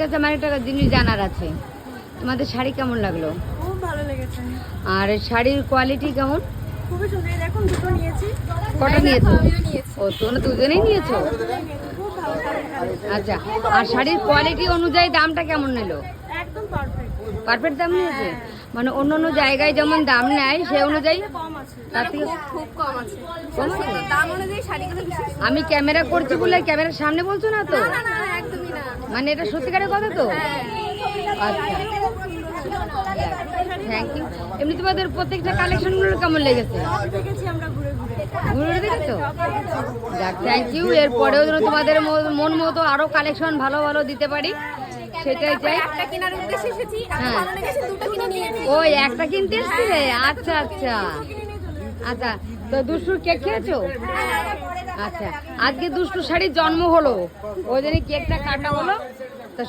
আমার একটা জিনিস জানার আছে, তোমাদের শাড়ি কেমন লাগলো? খুব ভালো লেগেছে। আর শাড়ির কোয়ালিটি কেমন? খুবই সুন্দর। দেখুন দুটো নিয়েছি। কটা নিয়েছো? আমিও নিয়েছি। ও তোমরা দুজনেই নিয়েছো? খুব ভালো লাগে। আচ্ছা, আর শাড়ির কোয়ালিটি অনুযায়ী দামটা কেমন নিল? একদম পারফেক্ট। পারফেক্ট দাম নিয়েছে? মানে অন্য অন্য জায়গায় যেমন দাম নেয় সে অনুযায়ী কম আছে। তার থেকে খুব কম আছে। কম আছে? দাম অনুযায়ী শাড়িগুলো বেশি। আমি ক্যামেরা করছি বলে ক্যামেরার সামনে বলছো না তো? না না একদমই না। মানে এটা সত্যিকারের কথা তো? আচ্ছা, থ্যাংক ইউ। এমনি তোমাদের প্রত্যেকটা কালেকশনগুলো কেমন লেগেছে? দেখেছি আমরা ঘুরে ঘুরে। ঘুরে দেখেছো? যাক, থ্যাংক ইউ। এরপরেও যেন তোমাদের মন মতো আরো কালেকশন ভালো ভালো দিতে পারি সেটাই চাই। একটা কেনার উদ্দেশ্যে এসেছি। হ্যাঁ। ভালো লেগেছে দুটো কিনে নিয়েছি। ওই একটা কিনতে এসছিলে? আচ্ছা আচ্ছা আচ্ছা। তো দুষ্টুর কেক খেয়েছো? আচ্ছা, আজকে দুষ্টু শাড়ির জন্ম হলো, ওই জন্য কেকটা কাটা হলো। তো